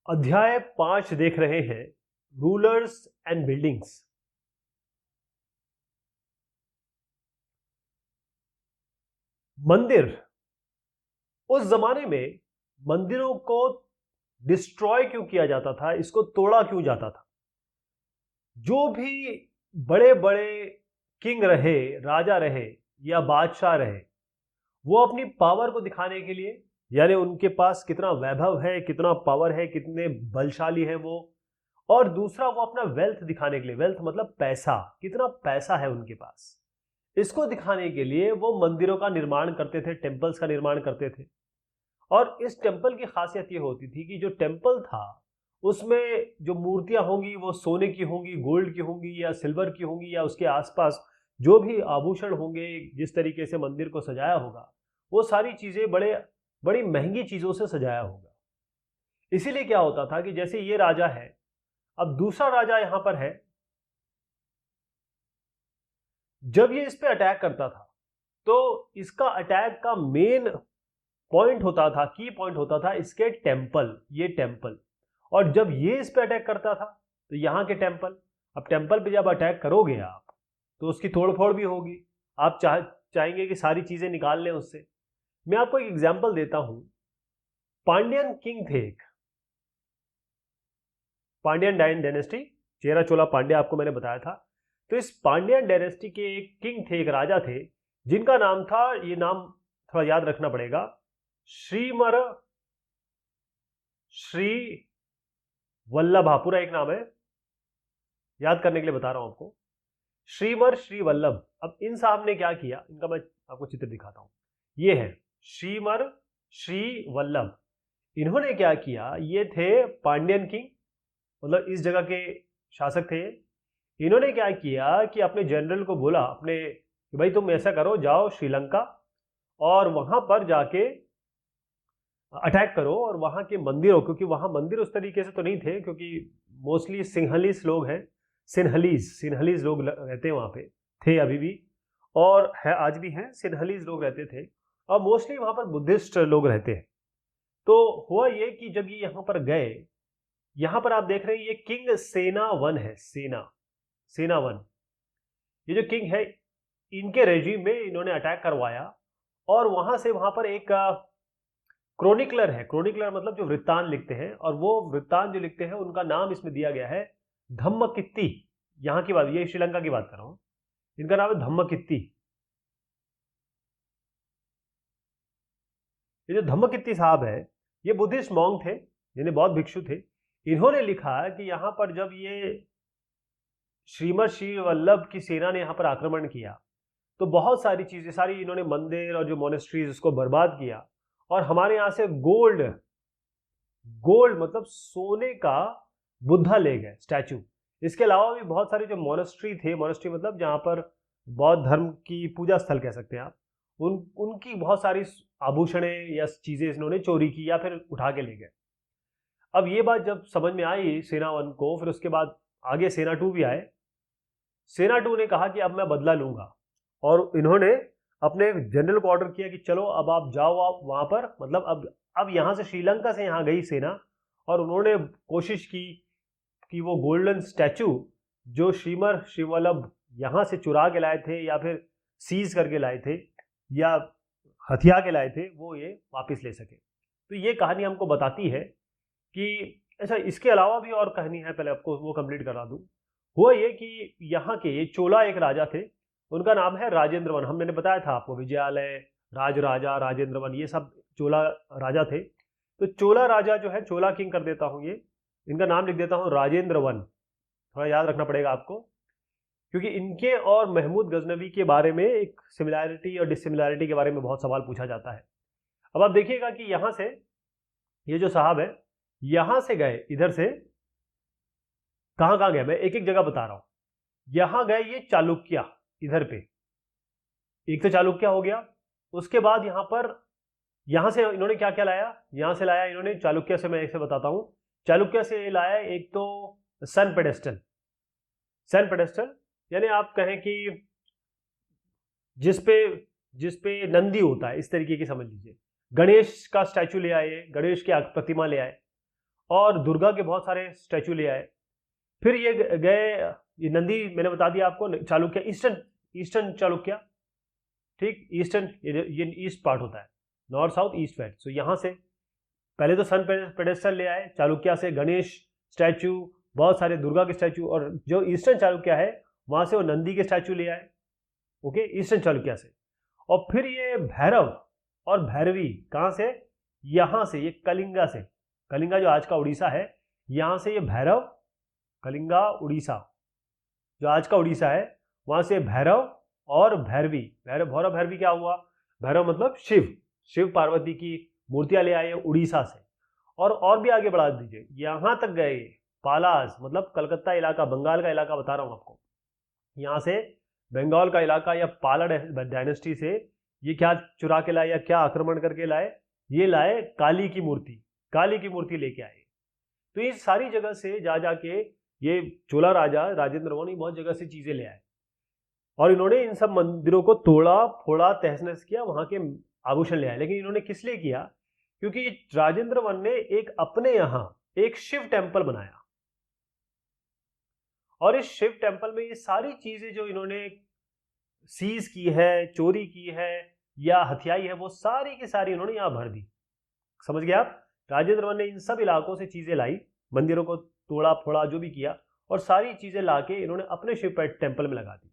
अध्याय 5 देख रहे हैं, रूलर्स एंड बिल्डिंग्स। मंदिर। उस जमाने में मंदिरों को डिस्ट्रॉय क्यों किया जाता था, इसको तोड़ा क्यों जाता था? जो भी बड़े बड़े किंग रहे, राजा रहे या बादशाह रहे, वो अपनी पावर को दिखाने के लिए, यानी उनके पास कितना वैभव है, कितना पावर है, कितने बलशाली है वो, और दूसरा वो अपना वेल्थ दिखाने के लिए, वेल्थ मतलब पैसा, कितना पैसा है उनके पास, इसको दिखाने के लिए वो मंदिरों का निर्माण करते थे, टेम्पल्स का निर्माण करते थे। और इस टेम्पल की खासियत ये होती थी कि जो टेम्पल था उसमें जो मूर्तियां होंगी वो सोने की होंगी, गोल्ड की होंगी या सिल्वर की होंगी, या उसके आसपास जो भी आभूषण होंगे, जिस तरीके से मंदिर को सजाया होगा, वो सारी चीजें बड़ी महंगी चीजों से सजाया होगा। इसीलिए क्या होता था कि जैसे ये राजा है, अब दूसरा राजा यहां पर है, जब ये इस पे अटैक करता था तो इसका अटैक का मेन पॉइंट होता था, की पॉइंट होता था इसके टेम्पल, ये टेम्पल। और जब ये इस पे अटैक करता था तो यहाँ के टेम्पल, अब टेम्पल पे जब अटैक करोगे आप तो उसकी तोड़फोड़ भी होगी, आप चाहेंगे कि सारी चीजें निकाल लें उससे। मैं आपको एक एग्जांपल देता हूं। पांड्यन किंग थे एक, पांड्यन डायनेस्टी, चेरा चोला पांड्या आपको मैंने बताया था। तो इस पांड्यन डायनेस्टी के एक किंग थे, एक राजा थे, जिनका नाम था, ये नाम थोड़ा याद रखना पड़ेगा, श्रीमर श्री वल्लभा, पूरा एक नाम है, याद करने के लिए बता रहा हूं आपको, श्रीमर श्री वल्लभ। अब इन साहब ने क्या किया, इनका मैं आपको चित्र दिखाता हूं। ये है श्रीमर श्री वल्लभ। इन्होंने क्या किया, ये थे पांड्यन किंग, मतलब इस जगह के शासक थे। इन्होंने क्या किया कि अपने जनरल को बोला अपने कि भाई तुम ऐसा करो, जाओ श्रीलंका और वहां पर जाके अटैक करो, और वहां के मंदिरों, क्योंकि वहां मंदिर उस तरीके से तो नहीं थे, क्योंकि मोस्टली सिंहलीस लोग हैं, सिन्हलीज लोग रहते हैं वहां पे, थे अभी भी, और है आज भी हैं, सिन्हलीज लोग रहते थे, और मोस्टली वहां पर बुद्धिस्ट लोग रहते हैं। तो हुआ ये कि जब ये यहाँ पर गए, यहाँ पर आप देख रहे हैं ये किंग सेना वन है, सेना वन, ये जो किंग है, इनके रेजिम में इन्होंने अटैक करवाया। और वहां से वहां पर एक क्रोनिकलर है, क्रोनिकलर मतलब जो वृत्तांत लिखते हैं, और वो वृत्तांत जो लिखते हैं उनका नाम इसमें दिया गया है धम्मकित्ती। यहाँ की बात, ये श्रीलंका की बात कर रहा हूं, इनका नाम है धम्मकित्ती। ये जो धम्मकित्ती साहब है, ये बुद्धिस्ट मॉन्क थे, यानी बौद्ध भिक्षु थे। इन्होंने लिखा कि यहाँ पर जब ये श्रीमद श्री वल्लभ की सेना ने यहाँ पर आक्रमण किया तो बहुत सारी चीजें, सारी इन्होंने मंदिर और जो मोनेस्ट्रीज उसको बर्बाद किया, और हमारे यहाँ से गोल्ड, गोल्ड मतलब सोने का बुद्धा ले गए, स्टैचू। इसके अलावा भी बहुत सारे जो मोनेस्ट्री थे, मोनेस्ट्री मतलब जहाँ पर बौद्ध धर्म की पूजा स्थल कह सकते हैं आप, उनकी बहुत सारी आभूषणें या चीजें इन्होंने चोरी की या फिर उठा के ले गए। अब ये बात जब समझ में आई सेना वन को, फिर उसके बाद आगे सेना टू भी आए। सेना टू ने कहा कि अब मैं बदला लूंगा, और इन्होंने अपने जनरल को ऑर्डर किया कि चलो अब आप जाओ, आप वहां पर, मतलब अब यहां से श्रीलंका से यहां गई सेना, और उन्होंने कोशिश की कि वो गोल्डन स्टैचू जो श्रीमर श्रीवल्लभ यहां से चुरा के लाए थे या फिर सीज करके लाए थे या हथिया के लाए थे, वो ये वापस ले सके। तो ये कहानी हमको बताती है कि अच्छा, इसके अलावा भी और कहानी है, पहले आपको वो कंप्लीट करा दूं। हुआ ये कि यहाँ के ये चोला एक राजा थे, उनका नाम है राजेंद्र वन। हमने बताया था आपको, विजयालय, राजराजा, राजेंद्र वन, ये सब चोला राजा थे। तो चोला राजा जो है, चोला किंग कर देता हूँ, ये इनका नाम लिख देता हूँ राजेंद्र वन, थोड़ा याद रखना पड़ेगा आपको, क्योंकि इनके और महमूद गजनवी के बारे में एक सिमिलैरिटी और डिसिमिलैरिटी के बारे में बहुत सवाल पूछा जाता है। अब आप देखिएगा कि यहां से ये जो साहब है, यहां से गए, इधर से कहां कहां गए, मैं एक एक जगह बता रहा हूं। यहां गए ये चालुक्य, इधर पे एक तो चालुक्य हो गया। उसके बाद यहां पर, यहां से इन्होंने क्या क्या लाया, यहां से लाया इन्होंने चालुक्य से, मैं एक से बताता हूं। चालुक्य से लाया एक तो सन पेडेस्टल, सन पेडेस्टल यानी आप कहें कि जिसपे नंदी होता है, इस तरीके की समझ लीजिए। गणेश का स्टैचू ले आए, गणेश की प्रतिमा ले आए। और दुर्गा के बहुत सारे स्टैचू ले आए। फिर ये गए, ये नंदी मैंने बता दिया आपको, चालुक्य ईस्टर्न चालुक्य, ठीक, ईस्टर्न ये ईस्ट पार्ट होता है, नॉर्थ साउथ ईस्ट वेस्ट। सो यहाँ से पहले तो सन पेडेस्टल ले आए, चालुक्य से गणेश स्टैचू, बहुत सारे दुर्गा के स्टैचू, और जो ईस्टर्न चालुक्य है वहां से वो नंदी के स्टैचू ले आए, ओके, ईस्टर्न चालुक्य से। और फिर ये भैरव और भैरवी कहाँ से, यहाँ से, ये कलिंगा से, कलिंगा जो आज का उड़ीसा है, यहाँ से ये भैरव, कलिंगा उड़ीसा जो आज का उड़ीसा है, वहां से भैरव और भैरवी, भैरव भैरवी क्या हुआ, भैरव मतलब शिव पार्वती की मूर्तियां ले आए उड़ीसा से। और भी आगे बढ़ा दीजिए, यहां तक गए, पालास मतलब कलकत्ता इलाका, बंगाल का इलाका बता रहा हूं आपको, यहां से बंगाल का इलाका या पाला डायनेस्टी से ये क्या चुरा के लाए या क्या आक्रमण करके लाए, ये लाए काली की मूर्ति लेके आए। तो ये सारी जगह से जा जाके ये चोला राजा राजेंद्र वर्मन बहुत जगह से चीजें ले आए, और इन्होंने इन सब मंदिरों को तोड़ा फोड़ा तहस नहस किया, वहां के आभूषण ले आए। लेकिन इन्होंने किस लिए किया, क्योंकि राजेंद्र वर्मन ने एक अपने यहां एक शिव टेम्पल बनाया, और इस शिव टेम्पल में ये सारी चीजें जो इन्होंने सीज की है, चोरी की है या हथियाई है, वो सारी की सारी इन्होंने यहां भर दी। समझ गए आप, राजेंद्र वर्मन ने इन सब इलाकों से चीजें लाई, मंदिरों को तोड़ा फोड़ा जो भी किया, और सारी चीजें लाके इन्होंने अपने शिव टेम्पल में लगा दी।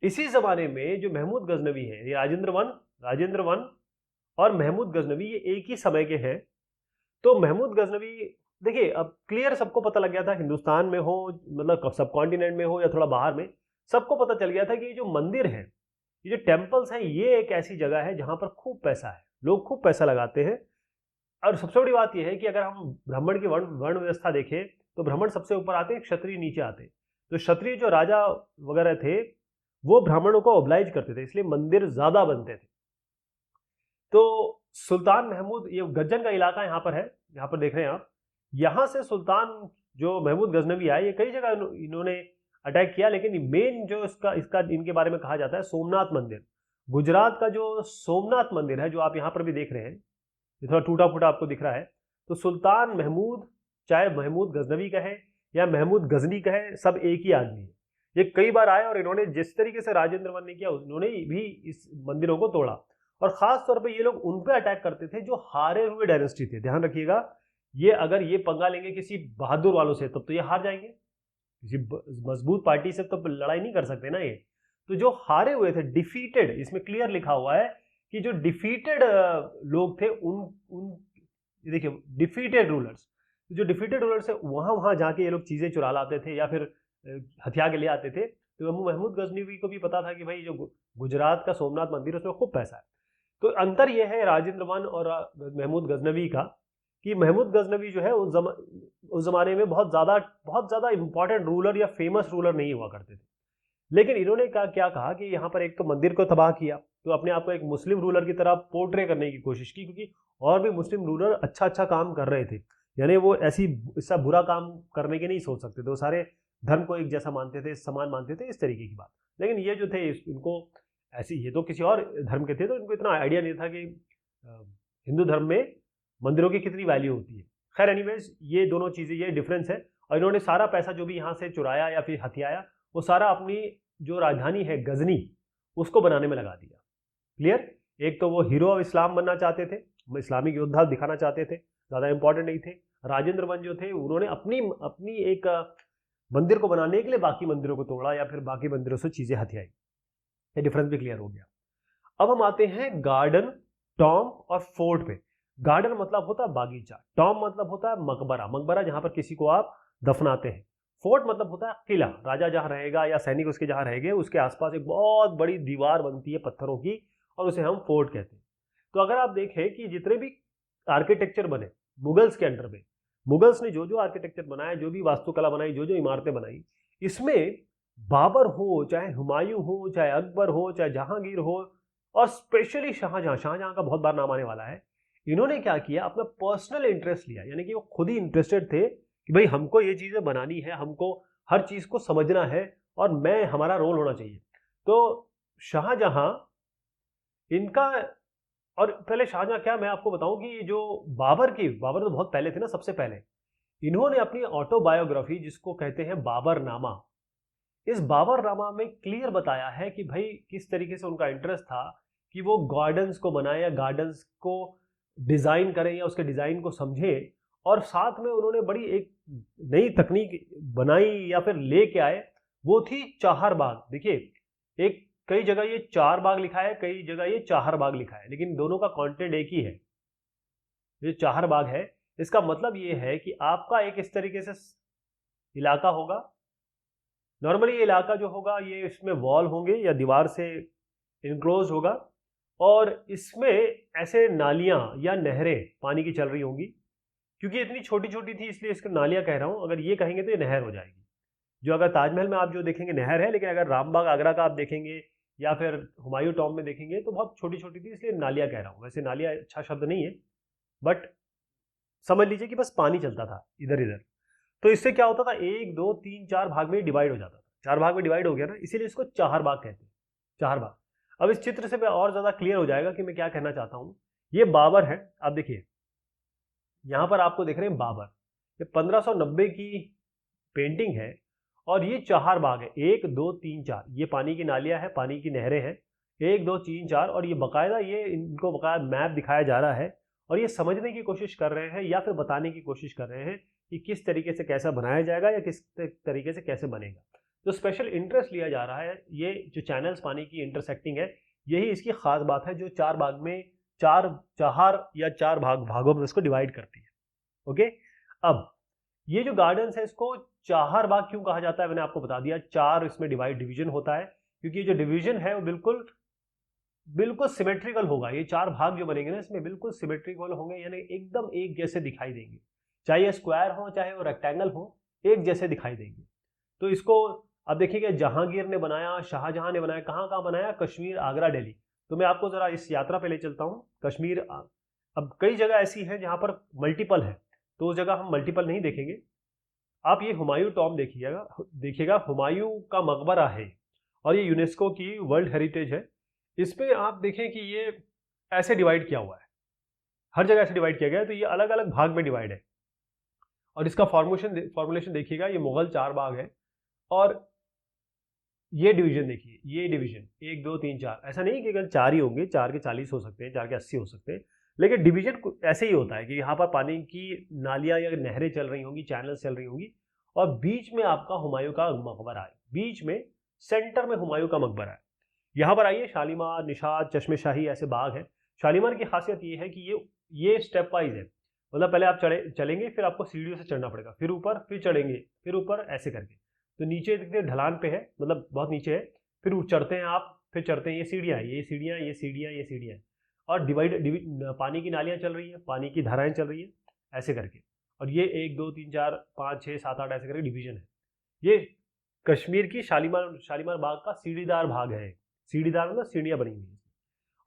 इसी जमाने में जो महमूद गजनवी है, ये राजेंद्र वन और महमूद गजनवी ये एक ही समय के हैं। तो महमूद गजनवी, देखिए अब क्लियर सबको पता लग गया था, हिंदुस्तान में हो मतलब सब कॉन्टिनेंट में हो या थोड़ा बाहर में, सबको पता चल गया था कि ये जो मंदिर है, ये जो टेम्पल्स हैं, ये एक ऐसी जगह है जहां पर खूब पैसा है, लोग खूब पैसा लगाते हैं। और सबसे बड़ी बात यह है कि अगर हम ब्राह्मण की वर्ण व्यवस्था देखें तो ब्राह्मण सबसे ऊपर आते हैं, क्षत्रिय नीचे आते हैं। तो क्षत्रिय जो राजा वगैरह थे वो ब्राह्मणों को ऑब्लाइज करते थे, इसलिए मंदिर ज्यादा बनते थे। तो सुल्तान महमूद, ये गज्जन का इलाका यहाँ पर है, यहाँ पर देख रहे हैं आप, यहाँ से सुल्तान जो महमूद गजनवी आए, ये कई जगह इन्होंने अटैक किया, लेकिन मेन जो इसका इनके बारे में कहा जाता है सोमनाथ मंदिर, गुजरात का जो सोमनाथ मंदिर है, जो आप यहाँ पर भी देख रहे हैं, ये थोड़ा टूटा फूटा आपको दिख रहा है। तो सुल्तान महमूद, चाहे महमूद गजनवी कहे या महमूद गजनी कहे, सब एक ही आदमी है। ये कई बार आए और इन्होंने जिस तरीके से राजेंद्र वर्मन ने किया, उन्होंने भी इस मंदिरों को तोड़ा। और खास तौर पे ये लोग उन पे अटैक करते थे जो हारे हुए डायनेस्टी थे। ध्यान रखिएगा, ये अगर ये पंगा लेंगे किसी बहादुर वालों से तब तो ये हार जाएंगे, किसी मजबूत पार्टी से तो लड़ाई नहीं कर सकते ना ये। तो जो हारे हुए थे, डिफीटेड, इसमें क्लियर लिखा हुआ है कि जो डिफीटेड लोग थे, उन देखिए डिफीटेड रूलर्स, जो डिफीटेड रूलर्स है वहां जाके ये लोग चीजें चुरा लाते थे या फिर हथियार के ले आते थे। तो महमूद गजनवी को भी पता था कि भाई जो गुजरात का सोमनाथ मंदिर, उसमें खूब पैसा है। तो अंतर यह है राजेंद्र वर्मन और महमूद गजनवी का, कि महमूद गजनवी जो है उस जमाने में बहुत ज्यादा इंपॉर्टेंट रूलर या फेमस रूलर नहीं हुआ करते थे। लेकिन इन्होंने क्या कहा कि यहाँ पर एक तो मंदिर को तबाह किया, तो अपने आप को एक मुस्लिम रूलर की तरह पोर्ट्रे करने की कोशिश की, क्योंकि और भी मुस्लिम रूलर अच्छा काम कर रहे थे, यानी वो ऐसा बुरा काम करने के नहीं सोच सकते थे, वो सारे धर्म को एक जैसा मानते थे, समान मानते थे, इस तरीके की बात। लेकिन ये जो थे, इनको ऐसी, ये तो किसी और धर्म के थे, तो इनको इतना आइडिया नहीं था कि हिंदू धर्म में मंदिरों की कितनी वैल्यू होती है। खैर एनीवेज, ये दोनों चीजें, ये डिफरेंस है। और इन्होंने सारा पैसा जो भी यहाँ से चुराया या फिर हथियाया, वो सारा अपनी जो राजधानी है गजनी, उसको बनाने में लगा दिया। क्लियर, एक तो वो हीरो ऑफ इस्लाम बनना चाहते थे, इस्लामिक योद्धा दिखाना चाहते थे, ज्यादा इंपॉर्टेंट नहीं थे। राजेंद्र वर्मन जो थे, उन्होंने अपनी एक मंदिर को बनाने के लिए बाकी मंदिरों को तोड़ा या फिर बाकी मंदिरों से चीजें हथियाई। ये डिफरेंस भी क्लियर हो गया। अब हम आते हैं गार्डन, टॉम्ब और फोर्ट पे। गार्डन मतलब होता है बागीचा, टॉम्ब मतलब होता है मकबरा जहां पर किसी को आप दफनाते हैं। फोर्ट मतलब होता है किला, राजा जहां रहेगा या सैनिक उसके जहां रहेंगे, उसके आसपास एक बहुत बड़ी दीवार बनती है पत्थरों की, और उसे हम फोर्ट कहते हैं। तो अगर आप देखें कि जितने भी आर्किटेक्चर बने मुगल्स के अंडर में, मुगल्स ने जो जो आर्किटेक्चर बनाया, जो भी वास्तुकला बनाई, जो जो इमारतें बनाई, इसमें बाबर हो, चाहे हुमायूं हो, चाहे अकबर हो, चाहे जहांगीर हो, और स्पेशली शाहजहां का बहुत बार नाम आने वाला है। इन्होंने क्या किया, अपना पर्सनल इंटरेस्ट लिया, यानी कि वो खुद ही इंटरेस्टेड थे कि भाई हमको ये चीजें बनानी है, हमको हर चीज को समझना है और हमारा रोल होना चाहिए। तो शाहजहां इनका, और पहले शाहजहां क्या, मैं आपको बताऊं कि जो बाबर तो बहुत पहले थे ना, सबसे पहले इन्होंने अपनी ऑटोबायोग्राफी जिसको कहते हैं बाबरनामा, इस बाबरनामा में क्लियर बताया है कि भाई किस तरीके से उनका इंटरेस्ट था कि वो गार्डन्स को बनाए या गार्डन्स को डिज़ाइन करें या उसके डिज़ाइन को समझें, और साथ में उन्होंने बड़ी एक नई तकनीक बनाई या फिर लेके आए, वो थी चाहर बाग। देखिए, एक कई जगह ये चार बाग लिखा है, कई जगह ये चाहर बाग लिखा है, लेकिन दोनों का कंटेंट एक ही है। ये चाहर बाग है, इसका मतलब ये है कि आपका एक इस तरीके से इलाका होगा। नॉर्मली ये इलाका जो होगा ये इसमें वॉल होंगे या दीवार से इनक्लोज होगा, और इसमें ऐसे नालियां या नहरें पानी की चल रही होंगी। क्योंकि इतनी छोटी छोटी थी इसलिए इसको नालियां कह रहा हूं, अगर ये कहेंगे तो ये नहर हो जाएगी। जो अगर ताजमहल में आप जो देखेंगे नहर है, लेकिन अगर रामबाग आगरा का आप देखेंगे या फिर हुमायूं टॉम्ब में देखेंगे तो बहुत छोटी छोटी थी, इसलिए नालियां कह रहा हूं। वैसे नालियां अच्छा शब्द नहीं है, बट समझ लीजिए कि बस पानी चलता था इधर इधर। तो इससे क्या होता था, 1 2 3 4 भाग में डिवाइड हो जाता था। 4 भाग में डिवाइड हो गया ना, इसीलिए इसको चाहर बाग कहते हैं, चाहर बाग। अब इस चित्र से और ज्यादा क्लियर हो जाएगा कि मैं क्या कहना चाहता हूं। ये बाबर है, आप देखिए यहां पर आपको देख रहे हैं बाबर, ये 1590 की पेंटिंग है, और ये चाहर बाग है, 1 2 3 4। ये पानी की नालियां है, पानी की नहरें हैं, 1 2 3 4, और ये बकायदा ये इनको बकायदा मैप दिखाया जा रहा है, और ये समझने की कोशिश कर रहे हैं या फिर बताने की कोशिश कर रहे हैं कि किस तरीके से कैसा बनाया जाएगा या किस तरीके से कैसे बनेगा। तो स्पेशल इंटरेस्ट लिया जा रहा है, ये जो चैनल्स पानी की इंटरसेक्टिंग है, यही इसकी खास बात है, जो चार बाग में चार या चार भागों में इसको डिवाइड करती है। ओके, अब ये जो गार्डन्स है इसको चाहर बाग क्यों कहा जाता है, मैंने आपको बता दिया। चार इसमें डिवीजन होता है, क्योंकि ये जो डिवीजन है वो बिल्कुल सिमेट्रिकल होगा। ये चार भाग जो बनेंगे ना इसमें बिल्कुल सिमेट्रिकल होंगे, यानी एकदम एक जैसे दिखाई देंगे, चाहे ये स्क्वायर हो चाहे वो रेक्टेंगल हो, एक जैसे दिखाई देंगे। तो इसको अब देखिएगा, जहांगीर ने बनाया, शाहजहां ने बनाया, कहाँ कहाँ बनाया, कश्मीर, आगरा, दिल्ली। तो मैं आपको जरा इस यात्रा पे ले चलता हूँ कश्मीर। अब कई जगह ऐसी है जहां पर मल्टीपल है, तो उस जगह हम मल्टीपल नहीं देखेंगे। आप ये हुमायूं टॉम्ब देखिएगा, हुमायूं का मकबरा है, और ये यूनेस्को की वर्ल्ड हेरिटेज है। इसमें आप देखें कि ये ऐसे डिवाइड किया हुआ है, हर जगह ऐसे डिवाइड किया गया है, तो ये अलग अलग भाग में डिवाइड है। और इसका फॉर्मुलेशन देखिएगा, ये मुगल चार बाग है, और ये डिवीजन देखिए, ये डिवीजन 1 2 3 4। ऐसा नहीं कि अगर 4 ही होंगे, 4 के 40 हो सकते हैं, 4 के 80 हो सकते हैं, लेकिन डिवीजन ऐसे ही होता है कि यहाँ पर पानी की नालियां या नहरें चल रही होंगी, चैनल चल रही होंगी, और बीच में आपका हुमायूं का मकबरा है, बीच में सेंटर में हुमायूं का मकबरा है। यहाँ पर आइए, शालीमार, निशात, चश्मे-शाही ऐसे बाग हैं। शालीमार की खासियत ये है कि ये स्टेप वाइज है, मतलब पहले आप चलेंगे, फिर आपको सीढ़ियों से चढ़ना पड़ेगा, फिर ऊपर, फिर चढ़ेंगे, फिर ऊपर, ऐसे करके। तो नीचे देखते ढलान पे है, मतलब बहुत नीचे है, फिर चढ़ते हैं आप, फिर चढ़ते हैं, ये सीढ़ियाँ, ये सीढ़ियाँ, ये सीढ़ियाँ, ये सीढ़ियाँ, और पानी की नालियाँ चल रही है, पानी की धाराएं चल रही है, ऐसे करके। और ये 1 2 3 4 5 6 7 8 ऐसे करके डिवीजन है। ये कश्मीर की शालीमार बाग का सीढ़ीदार भाग है। सीढ़ीदार मतलब सीढ़ियाँ बनी हुई है।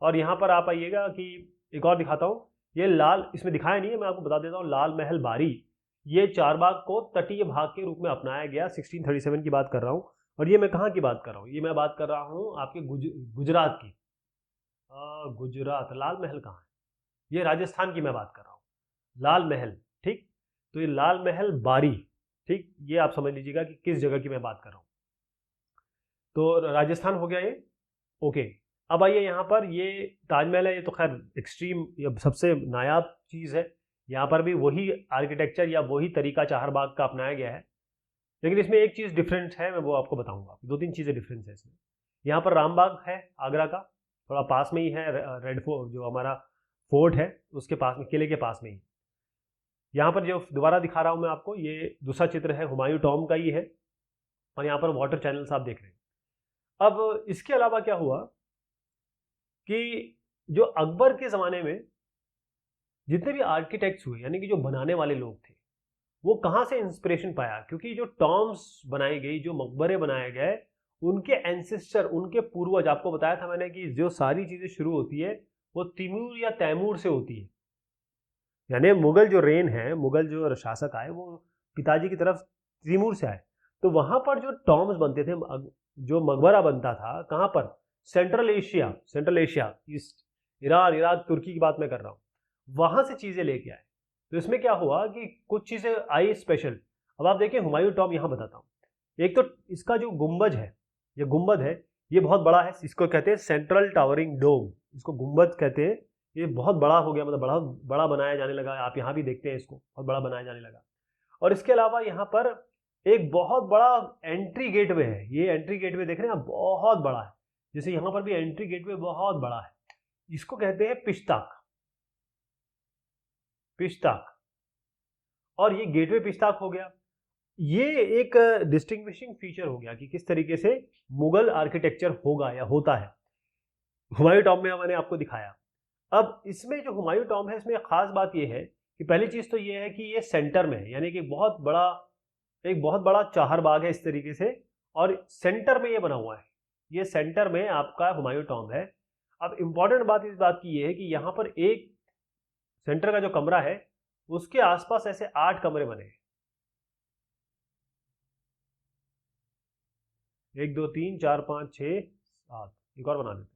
और यहाँ पर आप आइएगा कि एक और दिखाता हूँ, ये लाल, इसमें दिखाया नहीं है, मैं आपको बता देता हूँ, लाल महल बारी, ये चारबाग को तटीय भाग के रूप में अपनाया गया। 1637 की बात कर रहा हूँ। और ये मैं कहाँ की बात कर रहा हूँ, ये मैं बात कर रहा हूँ आपके गुजरात की। गुजरात, लाल महल कहाँ है, ये राजस्थान की मैं बात कर रहा हूँ, लाल महल, ठीक। तो ये लाल महल बारी, ठीक, ये आप समझ लीजिएगा कि किस जगह की मैं बात कर रहा हूँ। तो राजस्थान हो गया ये, ओके। अब आइए यहाँ पर, ये ताजमहल है, ये तो खैर एक्सट्रीम, ये सबसे नायाब चीज़ है। यहाँ पर भी वही आर्किटेक्चर या वही तरीका चाहरबाग का अपनाया गया है, लेकिन इसमें एक चीज़ डिफरेंस है, मैं वो आपको बताऊंगा। 2-3 चीज़ें डिफरेंस है इसमें। यहाँ पर रामबाग है आगरा का, थोड़ा पास में ही है। रेड फोर्ट जो हमारा फोर्ट है उसके पास में, किले के पास में ही। यहाँ पर जो दोबारा दिखा रहा हूँ मैं आपको, ये दूसरा चित्र है, हुमायूं टॉम्ब का ही है, और यहाँ पर वाटर चैनल्स आप देख रहे हैं। अब इसके अलावा क्या हुआ कि जो अकबर के ज़माने में जितने भी आर्किटेक्ट्स हुए, यानी कि जो बनाने वाले लोग थे, वो कहाँ से इंस्पिरेशन पाया, क्योंकि जो टॉम्ब्स बनाई गई, जो मकबरे बनाए गए, उनके एंसेस्टर, उनके पूर्वज, आपको बताया था मैंने कि जो सारी चीज़ें शुरू होती है वो तिमूर या तैमूर से होती है। यानी मुगल जो रेन है, मुगल जो शासक आए, वो पिताजी की तरफ तिमूर से आए। तो वहाँ पर जो टॉम्ब्स बनते थे, जो मकबरा बनता था, कहाँ पर, central Asia, east, Iran, Iraq, तुर्की की बात मैं कर रहा हूँ, वहाँ से चीज़ें लेके आए। तो इसमें क्या हुआ कि कुछ चीज़ें आई स्पेशल। अब आप देखिए हुमायूं टॉम्ब यहाँ बताता हूँ। एक तो इसका जो गुंबज है, ये गुंबद है, ये बहुत बड़ा है, इसको कहते हैं सेंट्रल टावरिंग डोम, इसको गुंबद कहते हैं। ये बहुत बड़ा हो गया, मतलब बड़ा बड़ा बनाया जाने लगा। आप यहाँ भी देखते हैं इसको, बहुत बड़ा बनाया जाने लगा। और इसके अलावा यहाँ पर एक बहुत बड़ा एंट्री गेटवे है। ये एंट्री गेटवे देख रहे हैं आप, बहुत बड़ा है। जैसे यहाँ पर भी एंट्री गेटवे बहुत बड़ा है, इसको कहते हैं पिश्ताक, पिश्ताक। और ये गेटवे पिश्ताक हो गया। ये एक डिस्टिंग्विशिंग फीचर हो गया कि किस तरीके से मुगल आर्किटेक्चर होगा या होता है। हुमायूं टॉम्ब में मैंने आपको दिखाया। अब इसमें जो हुमायूं टॉम्ब है, इसमें खास बात यह है कि पहली चीज तो ये है कि ये सेंटर में है, यानी कि एक बहुत बड़ा चाहर बाग है इस तरीके से, और सेंटर में ये बना हुआ है। ये सेंटर में आपका हुमायूं टॉम्ब है। अब इंपॉर्टेंट बात इस बात की ये है कि यहाँ पर एक सेंटर का जो कमरा है, उसके आसपास ऐसे 8 कमरे बने हैं। 1 2 3 4 5 6 7, एक और बना देते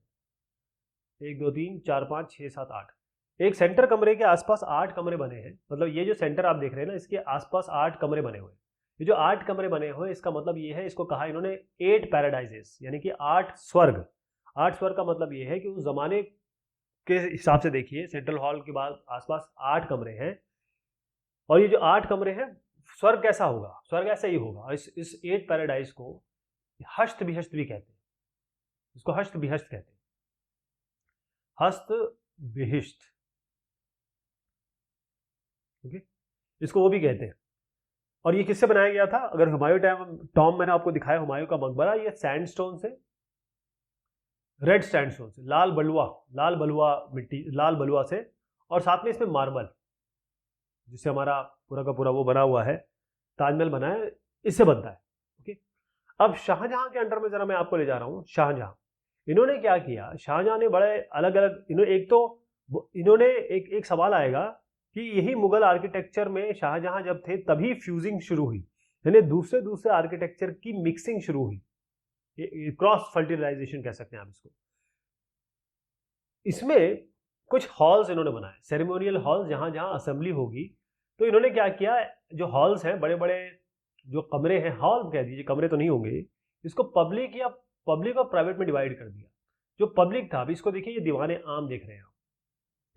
हैं। 1 2 3 4 5 6 7 8, एक सेंटर कमरे के आसपास 8 कमरे बने हैं। मतलब ये जो सेंटर आप देख रहे हैं ना, इसके आसपास 8 कमरे बने हुए हैं। ये जो 8 कमरे बने हुए हैं, इसका मतलब ये है, इसको कहा इन्होंने 8 पैराडाइजेस, यानी कि 8 स्वर्ग। 8 स्वर्ग का मतलब ये है कि उस जमाने के हिसाब से देखिए, सेंट्रल हॉल के बाद आसपास 8 कमरे हैं, और ये जो 8 कमरे हैं, स्वर्ग कैसा होगा? स्वर्ग ऐसा ही होगा। इस 8 पैराडाइज को हस्त बिहस्त भी कहते हैं, इसको हस्त बिहस्त कहते हैं, हस्त बिहिष्ट, ओके, इसको वो भी कहते हैं। और ये किससे बनाया गया था? अगर हुमायूं टॉम्ब मैंने आपको दिखाया, हुमायूं का मकबरा, ये सैंडस्टोन से, रेड सैंडस्टोन से, लाल बलुआ मिट्टी, लाल बलुआ से, और साथ में इसमें मार्बल, जिससे हमारा पूरा का पूरा वो बना हुआ है, ताजमहल बना है, इससे बनता है। ओके, अब शाहजहां के अंडर में जरा मैं आपको ले जा रहा हूं। शाहजहां, इन्होंने क्या किया? शाहजहां ने बड़े अलग अलग, इन्होंने एक सवाल आएगा कि यही मुगल आर्किटेक्चर में शाहजहां जब थे तभी फ्यूजिंग शुरू हुई, यानी दूसरे आर्किटेक्चर की मिक्सिंग शुरू हुई, क्रॉस फर्टिलाइजेशन कह सकते हैं आप इसको। इसमें कुछ हॉल्स इन्होंने बनाए, सेरेमोनियल हॉल्स, जहां जहां असेंबली होगी। तो इन्होंने क्या किया, जो हॉल्स हैं, बड़े बड़े जो कमरे हैं, हॉल कह दीजिए, कमरे तो नहीं होंगे, इसको पब्लिक और प्राइवेट में डिवाइड कर दिया। जो पब्लिक था, अभी इसको देखिए, ये दीवाने आम देख रहे हैं आप,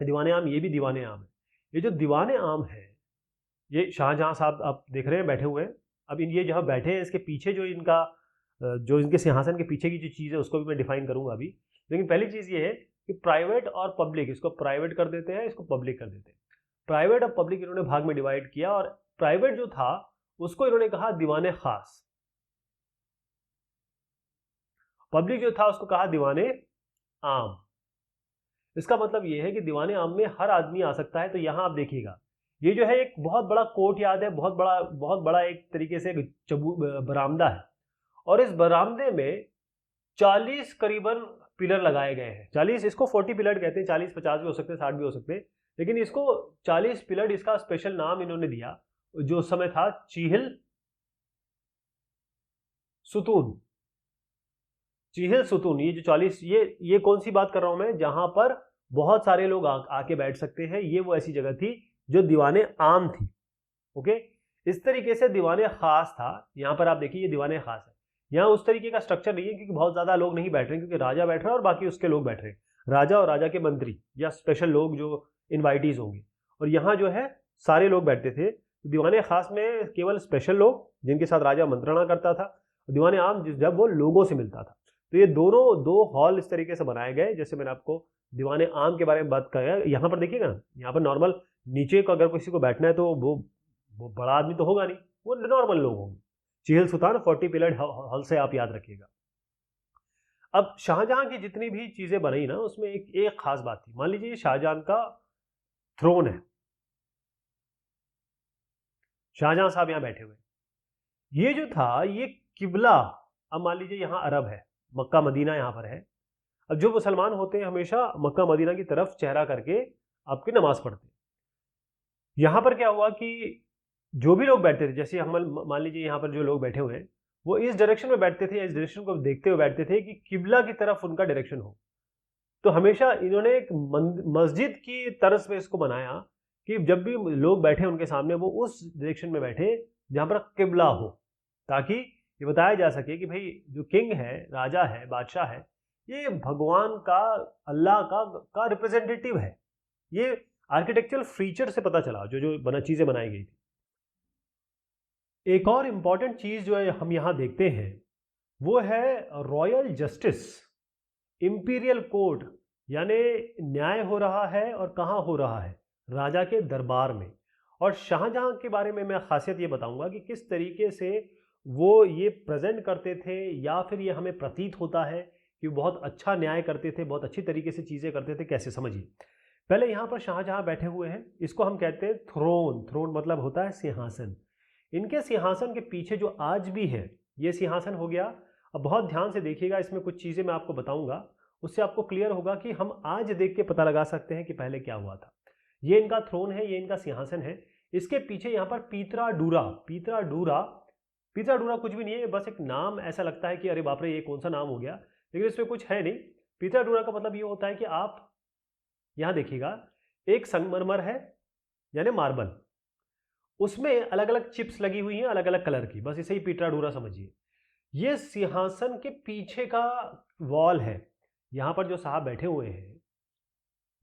दीवाने आम, ये भी दीवाने आम है। ये जो दीवाने आम है, ये शाहजहां साहब आप देख रहे हैं बैठे हुए हैं। अब ये जहाँ बैठे हैं, इसके पीछे जो इनके सिंहासन के पीछे की जो चीज़ है, उसको भी मैं डिफाइन करूंगा अभी। लेकिन पहली चीज़ ये है कि प्राइवेट और पब्लिक, इसको प्राइवेट कर देते हैं, इसको पब्लिक कर देते हैं। प्राइवेट और पब्लिक इन्होंने भाग में डिवाइड किया, और प्राइवेट जो था उसको इन्होंने कहा दीवाने खास, पब्लिक जो था उसको कहा दीवाने आम। इसका मतलब ये है कि दीवाने आम में हर आदमी आ सकता है। तो यहां आप देखिएगा, ये जो है एक बहुत बड़ा कोर्ट यार्ड है, बहुत बड़ा एक तरीके से बरामदा है, और इस बरामदे में 40 करीबन पिलर लगाए गए हैं। 40, इसको 40 पिलर कहते हैं, 40 50 भी हो सकते हैं, 60 भी हो सकते हैं, लेकिन इसको 40 पिलर, इसका स्पेशल नाम इन्होंने दिया, जो उस समय था चीहिल सुतून। चीहिल सुतून, ये जो 40, ये कौन सी बात कर रहा हूं मैं, जहां पर बहुत सारे लोग आके बैठ सकते हैं। ये वो ऐसी जगह थी जो दीवाने आम थी। ओके, इस तरीके से दीवाने खास था। यहां पर आप देखिए, ये दीवाने खास है। यहाँ उस तरीके का स्ट्रक्चर नहीं है, क्योंकि बहुत ज्यादा लोग नहीं बैठ रहे हैं, क्योंकि राजा बैठ रहा है और बाकी उसके लोग बैठ रहे हैं, राजा और राजा के मंत्री या स्पेशल लोग जो इन्वाइटीज होंगे। और यहाँ जो है सारे लोग बैठते थे। दीवाने खास में केवल स्पेशल लोग, जिनके साथ राजा मंत्रणा करता था। दीवाने आम जब वो लोगों से मिलता था। तो ये दोनों दो हॉल इस तरीके से बनाए गए, जैसे मैंने आपको दीवाने आम के बारे में बात किया। यहाँ पर देखिएगा ना, यहाँ पर नॉर्मल नीचे को अगर किसी को बैठना है, तो वो बड़ा आदमी तो होगा नहीं, वो नॉर्मल लोग होंगे। चीहिल सुल्तान 40 पिलर हॉल से आप याद रखिएगा। अब शाहजहां की जितनी भी चीजें बनाई ना, उसमें एक खास बात थी। मान लीजिए शाहजहां का थ्रोन है, शाहजहां साहब यहां बैठे हुए, ये जो था ये किबला। अब मान लीजिए यहाँ अरब है, मक्का मदीना यहाँ पर है। अब जो मुसलमान होते हैं हमेशा मक्का मदीना की तरफ चेहरा करके आपकी नमाज पढ़ते हैं। यहां पर क्या हुआ कि जो भी लोग बैठते थे, जैसे हम मान लीजिए यहाँ पर जो लोग बैठे हुए हैं, वो इस डायरेक्शन में बैठते थे, इस डायरेक्शन को देखते हुए बैठते थे कि किबला की तरफ उनका डायरेक्शन हो। तो हमेशा इन्होंने एक मस्जिद की तर्ज पे इसको बनाया कि जब भी लोग बैठे उनके सामने वो उस डायरेक्शन में बैठे जहां पर किबला हो, ताकि ये बताया जा सके कि भाई जो किंग है, राजा है, बादशाह है, ये भगवान का, अल्लाह का रिप्रेजेंटेटिव है। ये आर्किटेक्चरल फीचर से पता चला, जो जो बना चीजें बनाई गई थी। एक और इंपॉर्टेंट चीज जो है हम यहां देखते हैं वो है रॉयल जस्टिस, इंपीरियल कोर्ट, यानी न्याय हो रहा है और कहाँ हो रहा है, राजा के दरबार में। और शाहजहां के बारे में मैं खासियत ये बताऊंगा कि किस तरीके से वो ये प्रेजेंट करते थे, या फिर ये हमें प्रतीत होता है कि बहुत अच्छा न्याय करते थे, बहुत अच्छी तरीके से चीजें करते थे। कैसे, समझिए। पहले यहाँ पर शाहजहां बैठे हुए हैं, इसको हम कहते हैं थ्रोन। थ्रोन मतलब होता है सिंहासन। इनके सिंहासन के पीछे जो आज भी है ये सिंहासन हो गया। अब बहुत ध्यान से देखिएगा, इसमें कुछ चीजें मैं आपको बताऊंगा, उससे आपको क्लियर होगा कि हम आज देख के पता लगा सकते हैं कि पहले क्या हुआ था। ये इनका थ्रोन है, ये इनका सिंहासन है। इसके पीछे यहाँ पर पीतराडूरा, पीतराडूरा, पीतराडूरा कुछ भी नहीं है, बस एक नाम ऐसा लगता है कि अरे बाप रे ये कौन सा नाम हो गया, लेकिन इसमें कुछ है नहीं। पीतराडूरा का मतलब ये होता है कि आप यहां देखिएगा, एक संगमरमर है यानी मार्बल, उसमें अलग अलग चिप्स लगी हुई हैं अलग अलग कलर की, बस इसे ही पीतराडूरा समझिए। ये सिंहासन के पीछे का वॉल है। यहां पर जो साहब बैठे हुए हैं,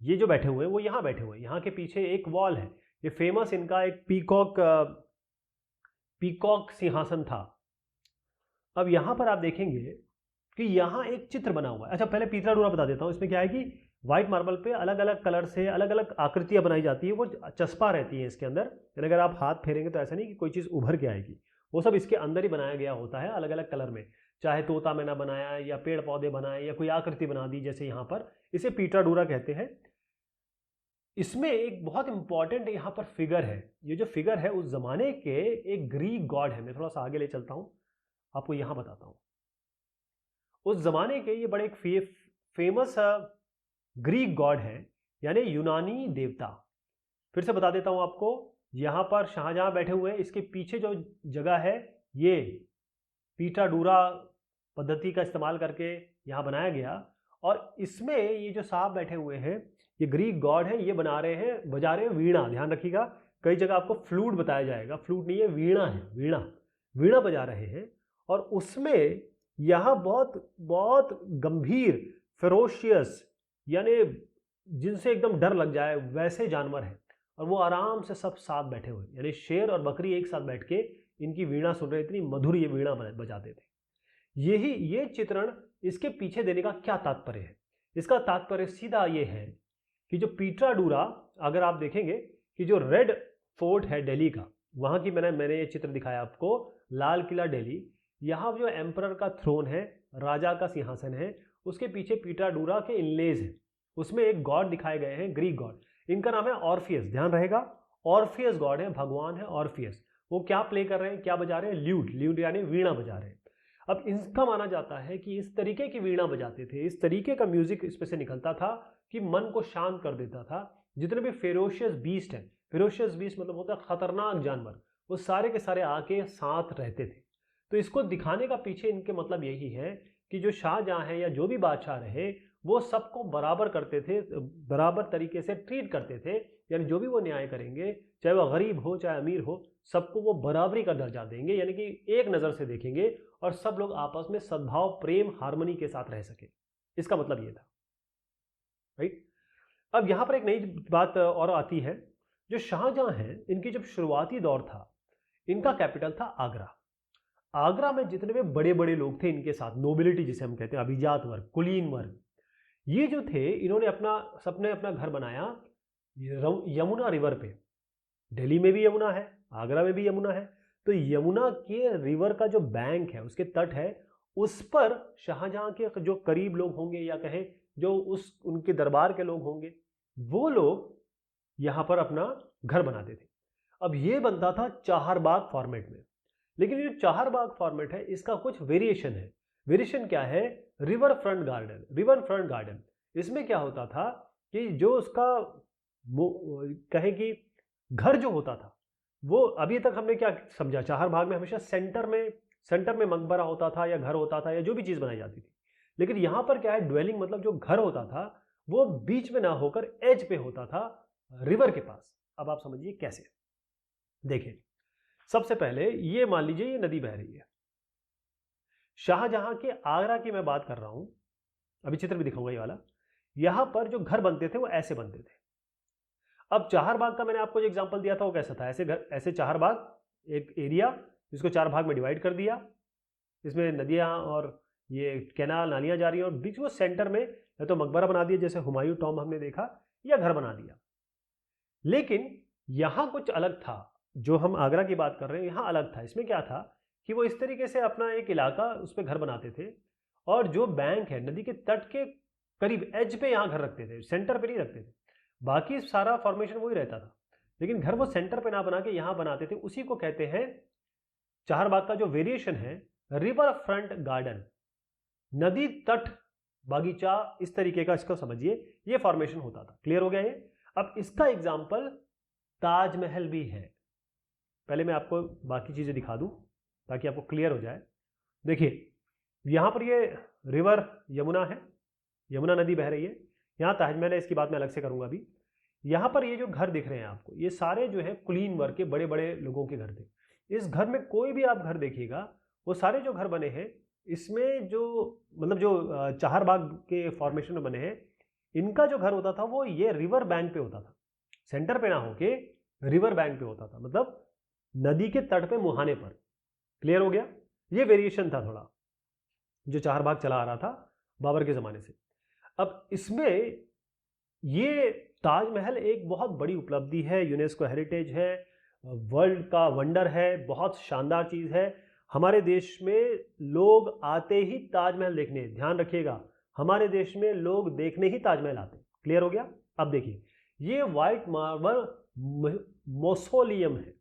ये जो बैठे हुए हैं वो यहां बैठे हुए हैं, यहां के पीछे एक वॉल है। ये फेमस इनका एक पीकॉक सिंहासन था। अब यहां पर आप देखेंगे कि यहां एक चित्र बना हुआ है। अच्छा, पहले पीतराडूरा बता देता हूं। इसमें क्या है कि व्हाइट मार्बल पे अलग अलग कलर से अलग अलग आकृतियां बनाई जाती है, वो चस्पा रहती है इसके अंदर, यानी अगर आप हाथ फेरेंगे तो ऐसा नहीं कि कोई चीज़ उभर के आएगी, वो सब इसके अंदर ही बनाया गया होता है अलग अलग कलर में। चाहे तोता मैना बनाया या पेड़ पौधे बनाए या कोई आकृति बना दी, जैसे यहाँ पर, इसे पीतराडूरा कहते हैं। इसमें एक बहुत इंपॉर्टेंट यहाँ पर फिगर है। ये जो फिगर है उस जमाने के एक ग्रीक गॉड है। मैं थोड़ा सा आगे ले चलता हूँ, आपको यहाँ बताता हूँ। उस जमाने के ये बड़े एक फेमस ग्रीक गॉड है, यानी यूनानी देवता। फिर से बता देता हूं आपको, यहां पर शाहजहां बैठे हुए हैं, इसके पीछे जो जगह है ये पीतराडूरा पद्धति का इस्तेमाल करके यहां बनाया गया। और इसमें ये जो साहब बैठे हुए हैं, ये ग्रीक गॉड है, ये बना रहे हैं, बजा रहे हैं वीणा। ध्यान रखिएगा, कई जगह आपको फ्लूट बताया जाएगा, फ्लूट नहीं है, वीणा है, वीणा, वीणा बजा रहे हैं। और उसमें यहां बहुत बहुत गंभीर, फेरोशियस, यानी जिनसे एकदम डर लग जाए वैसे जानवर हैं, और वो आराम से सब साथ बैठे हुए, यानी शेर और बकरी एक साथ बैठ के इनकी वीणा सुन रहे। इतनी मधुर ये वीणा बजाते थे। यही ये चित्रण, इसके पीछे देने का क्या तात्पर्य है? इसका तात्पर्य सीधा ये है कि जो पीतराडूरा, अगर आप देखेंगे कि जो रेड फोर्ट है दिल्ली का, वहां की मैंने ये चित्र दिखाया आपको, लाल किला दिल्ली, यहाँ जो एम्परर का थ्रोन है, राजा का सिंहासन है, उसके पीछे पीतराडूरा के इनलेज है, उसमें एक गॉड दिखाए गए हैं, ग्रीक गॉड। इनका नाम है ऑर्फियस, ध्यान रहेगा, ऑर्फियस गॉड है, भगवान है ऑर्फियस। वो क्या प्ले कर रहे हैं, क्या बजा रहे हैं? ल्यूट, ल्यूट यानी वीणा बजा रहे हैं। अब इनका माना जाता है कि इस तरीके की वीणा बजाते थे, इस तरीके का म्यूजिक इसमें से निकलता था कि मन को शांत कर देता था। जितने भी फेरोशियस बीस्ट हैं, फेरोशियस बीस्ट मतलब होता है खतरनाक जानवर, वो सारे के सारे आके साथ रहते थे। तो इसको दिखाने का पीछे इनके मतलब यही है कि जो शाहजहां है या जो भी बादशाह रहे, वो सबको बराबर करते थे, बराबर तरीके से ट्रीट करते थे। यानी जो भी वो न्याय करेंगे, चाहे वह गरीब हो चाहे अमीर हो, सबको वो बराबरी का दर्जा देंगे, यानी कि एक नज़र से देखेंगे और सब लोग आपस में सद्भाव, प्रेम, हार्मनी के साथ रह सके। इसका मतलब ये था, राइट। अब यहां पर एक नई बात और आती है। जो शाहजहां हैं, इनकी जब शुरुआती दौर था, इनका कैपिटल था आगरा। आगरा में जितने भी बड़े बड़े लोग थे इनके साथ, नोबिलिटी जिसे हम कहते हैं, अभिजात वर्ग, कुलीन वर्ग, ये जो थे, इन्होंने सबने अपना घर बनाया यमुना रिवर पे। दिल्ली में भी यमुना है, आगरा में भी यमुना है, तो यमुना के रिवर का जो बैंक है, उसके तट है, उस पर शाहजहां के जो करीब लोग होंगे, या कहें जो उनके दरबार के लोग होंगे, वो लोग यहां पर अपना घर बनाते थे। अब ये बनता था चाहरबाग फॉर्मेट में, लेकिन ये चाहरबाग फॉर्मेट है, इसका कुछ वेरिएशन है। वेरिएशन क्या है? River front garden, river front garden. इसमें क्या होता था कि जो उसका कहें कि घर जो होता था, वो अभी तक हमने क्या समझा, चाहरबाग में हमेशा सेंटर में मकबरा होता था या घर होता था या जो भी चीज बनाई जाती थी। लेकिन यहां पर क्या है, ड्वेलिंग मतलब जो घर होता था वो बीच में ना होकर एज पे होता था, रिवर के पास। अब आप समझिए कैसे। देखिए, सबसे पहले ये मान लीजिए ये नदी बह रही है, शाहजहां के आगरा की मैं बात कर रहा हूं, अभी चित्र भी दिखाऊंगा ये वाला। यहां पर जो घर बनते थे वो ऐसे बनते थे। अब चाहरबाग का मैंने आपको जो एग्जांपल दिया था वो कैसा था, ऐसे घर, ऐसे चाहरबाग, एक एरिया जिसको 4 भाग में डिवाइड कर दिया, इसमें नदियां और ये कैनाल नालियां जा रही हैं, और बीच में सेंटर में या तो मकबरा बना दिया जैसे हुमायूं टॉम हमने देखा, या घर बना दिया। लेकिन यहां कुछ अलग था, जो हम आगरा की बात कर रहे हैं यहां अलग था। इसमें क्या था कि वो इस तरीके से अपना एक इलाका उस पर घर बनाते थे, और जो बैंक है नदी के तट के करीब एज पे यहां घर रखते थे, सेंटर पे नहीं रखते थे। बाकी सारा फॉर्मेशन वही रहता था, लेकिन घर वो सेंटर पे ना बना के यहां बनाते थे। उसी को कहते हैं, चाहरबाग का जो वेरिएशन है, रिवर फ्रंट गार्डन, नदी तट बागीचा, इस तरीके का इसको समझिए ये फॉर्मेशन होता था। क्लियर हो गया ये। अब इसका एग्जाम्पल ताजमहल भी है। पहले मैं आपको बाकी चीजें दिखा दूं ताकि आपको क्लियर हो जाए। देखिए, यहां पर ये रिवर यमुना है, यमुना नदी बह रही है, यहां ताजमहल है, इसकी बात मैं अलग से करूंगा अभी। यहां पर ये जो घर दिख रहे हैं आपको, ये सारे जो है कुलीन वर्ग के बड़े बड़े लोगों के घर थे। इस घर में कोई भी आप घर देखिएगा, वो सारे जो घर बने हैं इसमें जो मतलब जो चाहरबाग के फॉर्मेशन में बने हैं, इनका जो घर होता था वो ये रिवर बैंक पे होता था, सेंटर पे ना होके रिवर बैंक पे होता था, मतलब नदी के तट पे मुहाने पर। क्लियर हो गया। ये वेरिएशन था थोड़ा जो चाहरबाग चला आ रहा था बाबर के जमाने से। अब इसमें ये ताजमहल एक बहुत बड़ी उपलब्धि है, यूनेस्को हेरिटेज है, वर्ल्ड का वंडर है, बहुत शानदार चीज है। हमारे देश में लोग आते ही ताजमहल देखने, ध्यान रखिएगा, हमारे देश में लोग देखने ही ताजमहल आते। क्लियर हो गया। अब देखिए, ये व्हाइट मार्बल मौसोलियम है।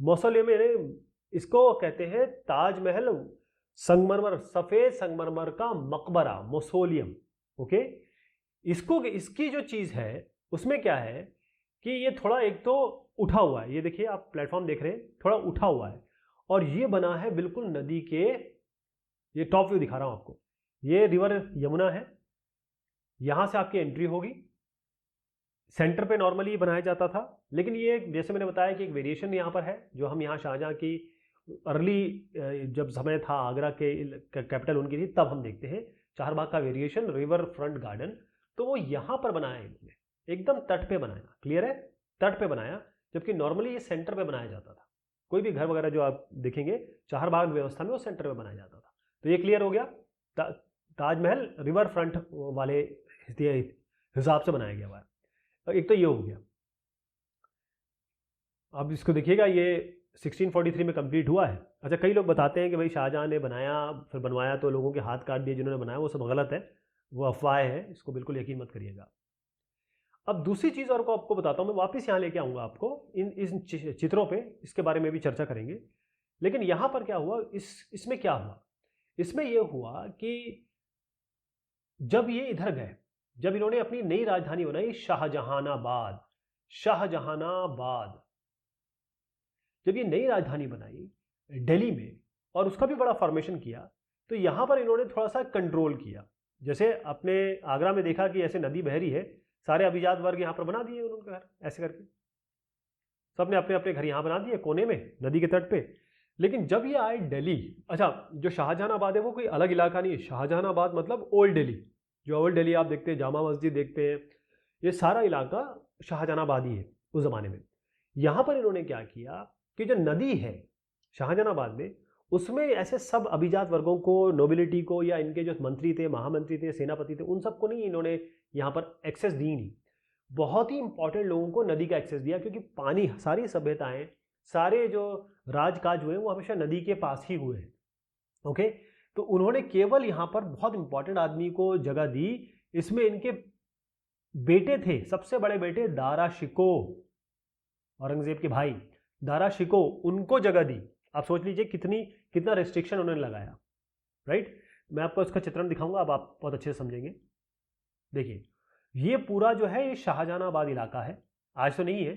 मौसोलियम इसको कहते हैं ताजमहल संगमरमर, सफेद संगमरमर का मकबरा, मौसोलियम। ओके, इसकी जो चीज है उसमें क्या है कि ये थोड़ा एक तो उठा हुआ है, ये देखिए आप प्लेटफॉर्म देख रहे हैं, थोड़ा उठा हुआ है, और ये बना है बिल्कुल नदी के, ये टॉप व्यू दिखा रहा हूं आपको, ये रिवर यमुना है, यहां से आपकी एंट्री होगी, सेंटर पे नॉर्मली बनाया जाता था, लेकिन ये जैसे मैंने बताया कि एक वेरिएशन यहां पर है, जो हम यहां शाहजहां की अर्ली जब समय था आगरा के कैपिटल उनकी थी, तब हम देखते हैं चारबाग का वेरिएशन रिवर फ्रंट गार्डन। तो वो यहां पर बनाया इन्होंने, एकदम तट पे बनाया। क्लियर है, तट पे बनाया, जबकि नॉर्मली ये सेंटर पे बनाया जाता था। कोई भी घर वगैरह जो आप देखेंगे चारबाग व्यवस्था में वो सेंटर पे बनाया जाता था। तो ये क्लियर हो गया, ताजमहल रिवर फ्रंट वाले हिसाब से बनाया गया हुआ है। एक तो ये हो गया। अब इसको देखिएगा, ये 1643 में कंप्लीट हुआ है। अच्छा, कई लोग बताते हैं कि भाई शाहजहां ने बनाया फिर बनवाया तो लोगों के हाथ काट दिए जिन्होंने बनाया, वो सब गलत है, वो अफवाह है, इसको बिल्कुल यकीन मत करिएगा। अब दूसरी चीज और को आपको बताता हूं, मैं वापस यहां लेके आऊंगा आपको इन चित्रों पे, इसके बारे में भी चर्चा करेंगे। लेकिन यहां पर क्या हुआ, इसमें क्या हुआ, इसमें यह हुआ कि जब ये इधर गए, जब इन्होंने अपनी नई राजधानी बनाई शाहजहानाबाद, शाहजहानाबाद, जब ये नई राजधानी बनाई दिल्ली में और उसका भी बड़ा फॉर्मेशन किया, तो यहां पर इन्होंने थोड़ा सा कंट्रोल किया। जैसे अपने आगरा में देखा कि ऐसे नदी बह रही है, सारे अभिजात वर्ग यहां पर बना दिए उन्होंने घर, ऐसे करके सबने अपने अपने घर यहां बना दिए कोने में नदी के तट पे। लेकिन जब ये आए दिल्ली, अच्छा जो शाहजहानाबाद है वो कोई अलग इलाका नहीं है, शाहजहानाबाद मतलब ओल्ड दिल्ली, जो ओल्ड दिल्ली आप देखते हैं, जामा मस्जिद देखते हैं, ये सारा इलाका शाहजहानाबाद ही है उस जमाने में। यहां पर इन्होंने क्या किया कि जो नदी है शाहजहानाबाद में, उसमें ऐसे सब अभिजात वर्गों को, नोबिलिटी को, या इनके जो मंत्री थे, महामंत्री थे, सेनापति थे, उन सबको नहीं इन्होंने यहाँ पर एक्सेस दी नहीं। बहुत ही इंपॉर्टेंट लोगों को नदी का एक्सेस दिया, क्योंकि पानी, सारी सभ्यताएं, सारे जो राजकाज हुए वो हमेशा नदी के पास ही हुए हैं। ओके, तो उन्होंने केवल यहाँ पर बहुत इंपॉर्टेंट आदमी को जगह दी। इसमें इनके बेटे थे, सबसे बड़े बेटे दारा शिको, औरंगजेब के भाई दारा शिको, उनको जगह दी। आप सोच लीजिए कितना रेस्ट्रिक्शन उन्होंने लगाया, राइट। मैं आपको इसका चित्रण दिखाऊंगा, अब आप बहुत अच्छे से समझेंगे। देखिए, ये पूरा जो है ये शाहजहानाबाद इलाका है, आज तो नहीं है,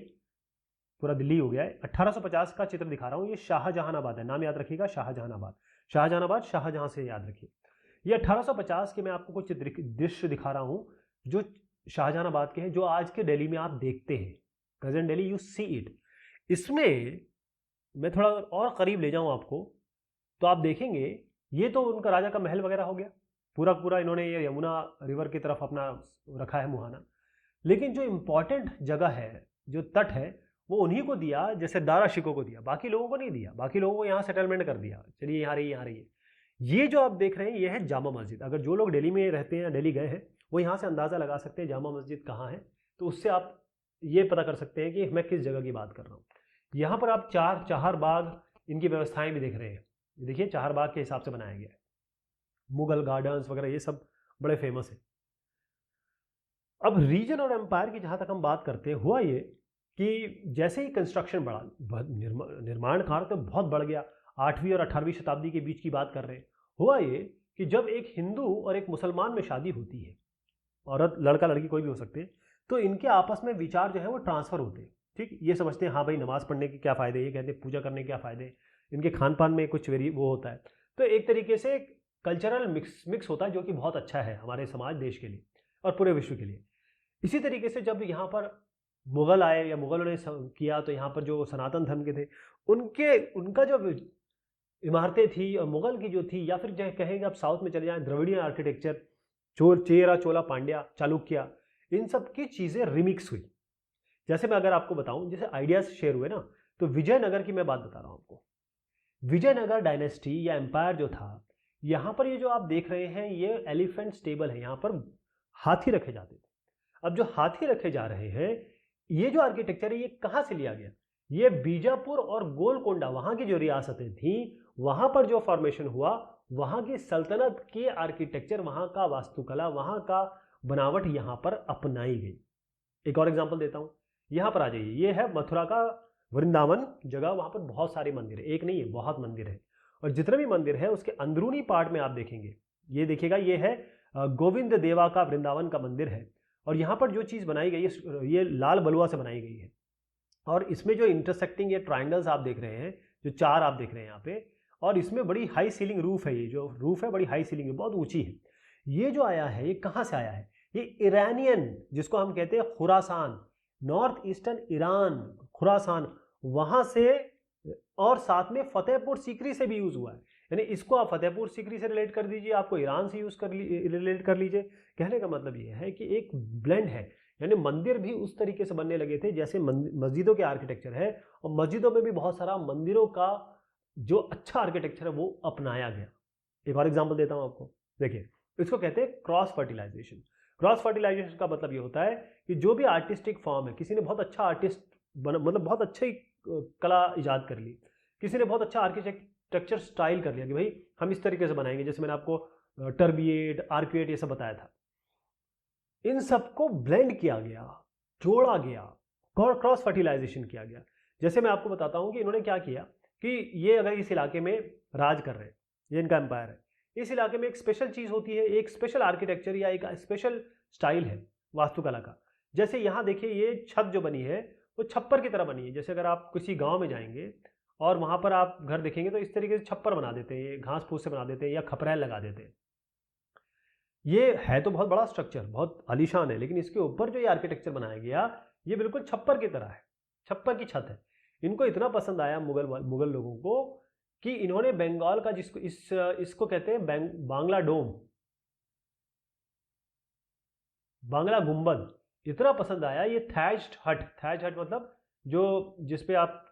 पूरा दिल्ली हो गया है। 1850 का चित्र दिखा रहा हूं, ये शाहजहानाबाद है, नाम याद रखिएगा, शाहजहानाबाद, शाहजहानाबाद शाहजहां से याद रखिए। ये 1850 के मैं आपको कुछ दृश्य दिखा रहा हूं जो शाहजहानाबाद के हैं, जो आज के दिल्ली में आप देखते हैं। Present Delhi you see it. इसमें मैं थोड़ा और करीब ले जाऊं आपको तो आप देखेंगे ये तो उनका राजा का महल वगैरह हो गया, पूरा पूरा इन्होंने ये यमुना रिवर की तरफ अपना रखा है मुहाना। लेकिन जो इम्पोर्टेंट जगह है, जो तट है, वो उन्हीं को दिया, जैसे दारा शिकोह को दिया, बाकी लोगों को नहीं दिया। बाकी लोगों को यहाँ सेटलमेंट कर दिया, चलिए यहाँ रहिए यहाँ रहिए। ये जो आप देख रहे हैं ये है जामा मस्जिद। अगर जो लोग दिल्ली में रहते हैं, दिल्ली गए हैं, वो यहाँ से अंदाज़ा लगा सकते हैं जामा मस्जिद कहाँ है, तो उससे आप ये पता कर सकते हैं कि मैं किस जगह की बात कर रहा हूँ। यहाँ पर आप चार बाग इनकी व्यवस्थाएं भी देख रहे हैं, देखिए चार बाग के हिसाब से बनाया गया है। मुगल गार्डन्स वगैरह ये सब बड़े फेमस है। अब रीजन और एम्पायर की जहाँ तक हम बात करते हैं, हुआ ये कि जैसे ही कंस्ट्रक्शन बढ़ा, निर्माण कार्य तो बहुत बढ़ गया, 8वीं और 18वीं शताब्दी के बीच की बात कर रहे हैं। हुआ ये कि जब एक हिंदू और एक मुसलमान में शादी होती है, औरत लड़का लड़की कोई भी हो सकते हैं, तो इनके आपस में विचार जो है वो ट्रांसफ़र होते हैं। ठीक, ये समझते हैं हाँ भाई नमाज़ पढ़ने के क्या फ़ायदे, ये कहते हैं पूजा करने के क्या फ़ायदे, इनके खान पान में कुछ वो होता है। तो एक तरीके से कल्चरल मिक्स होता है, जो कि बहुत अच्छा है हमारे समाज, देश के लिए और पूरे विश्व के लिए। इसी तरीके से जब यहाँ पर मुग़ल आए या मुग़लों ने किया, तो यहाँ पर जो सनातन धर्म के थे उनका जो इमारतें थी और मुग़ल की जो थी, या फिर जो कहेंगे आप साउथ में चले जाएं, द्रविड़ियन आर्किटेक्चर, चेरा चोला पांड्या चालुक्य, इन सब की चीज़ें रिमिक्स हुई। जैसे मैं अगर आपको बताऊं, जैसे आइडियाज़ शेयर हुए ना, तो विजयनगर की मैं बात बता रहा हूं आपको। विजयनगर डायनेस्टी या एम्पायर जो था, यहाँ पर ये जो आप देख रहे हैं ये एलिफेंट स्टेबल है, यहाँ पर हाथी रखे जाते थे। अब जो हाथी रखे जा रहे हैं, ये जो आर्किटेक्चर है ये कहाँ से लिया गया? ये बीजापुर और गोलकोंडा, वहाँ की जो रियासतें थी, वहाँ पर जो फॉर्मेशन हुआ, वहाँ की सल्तनत की आर्किटेक्चर, वहाँ का वास्तुकला, वहाँ का बनावट यहाँ पर अपनाई गई। एक और एग्जाम्पल देता हूँ, यहाँ पर आ जाइए, ये है मथुरा का वृंदावन जगह, वहाँ पर बहुत सारे मंदिर है, एक नहीं है बहुत मंदिर है। और जितने भी मंदिर है उसके अंदरूनी पार्ट में आप देखेंगे, ये देखिएगा, ये है गोविंद देवा का वृंदावन का मंदिर है। और यहाँ पर जो चीज़ बनाई गई है ये लाल बलुआ से बनाई गई है। और इसमें जो इंटरसेक्टिंग ये ट्राइंगल्स आप देख रहे हैं, जो चार आप देख रहे हैं यहाँ पे, और इसमें बड़ी हाई सीलिंग रूफ है, ये जो रूफ है बड़ी हाई सीलिंग है, बहुत ऊंची है। ये जो आया है ये कहाँ से आया है? ये ईरानियन, जिसको हम कहते हैं Khorasan, north eastern Iran, Khorasan, वहाँ से, और साथ में फतेहपुर सीकरी से भी यूज़ हुआ है। यानी इसको आप फतेहपुर सीकरी से रिलेट कर दीजिए, आपको ईरान से रिलेट कर लीजिए। कहने का मतलब ये है कि एक ब्लेंड है, यानी मंदिर भी उस तरीके से बनने लगे थे जैसे मस्जिदों के आर्किटेक्चर है, और मस्जिदों में भी बहुत सारा मंदिरों का जो अच्छा आर्किटेक्चर है वो अपनाया गया। एक और एग्जांपल देता हूं आपको, देखिए, इसको कहते हैं क्रॉस फर्टिलाइजेशन। क्रॉस फर्टिलाइजेशन का मतलब ये होता है कि जो भी आर्टिस्टिक फॉर्म है, किसी ने बहुत अच्छा आर्टिस्ट मतलब बहुत अच्छी कला इजाद कर ली, किसी ने बहुत अच्छा आर्किटेक्चर स्टाइल कर लिया कि भाई हम इस तरीके से बनाएंगे, जैसे मैंने आपको टर्बिएट, आर्क्यूएट ये सब बताया था, इन सबको ब्लेंड किया गया, जोड़ा गया, क्रॉस फर्टिलाइजेशन किया गया। जैसे मैं आपको बताता हूं कि इन्होंने क्या किया कि ये अगर इस इलाके में राज कर रहे हैं, ये इनका एम्पायर है, इस इलाके में एक स्पेशल चीज होती है, एक स्पेशल आर्किटेक्चर या एक स्पेशल स्टाइल है वास्तुकला का। जैसे यहाँ देखिए, ये छत जो बनी है वो छप्पर की तरह बनी है। जैसे अगर आप किसी गांव में जाएंगे और वहां पर आप घर देखेंगे तो इस तरीके से छप्पर बना देते हैं, घास फूस से बना देते हैं या खपरैल लगा देते हैं। ये है तो बहुत बड़ा स्ट्रक्चर, बहुत आलीशान है, लेकिन इसके ऊपर जो ये आर्किटेक्चर बनाया गया ये बिल्कुल छप्पर की तरह है, छप्पर की छत है। इनको इतना पसंद आया मुगल लोगों को कि इन्होंने बंगाल का, जिसको इसको कहते हैं बांग्ला डोम, बांग्ला गुंबद, इतना पसंद आया। ये थैच्ड हट मतलब जो जिसपे आप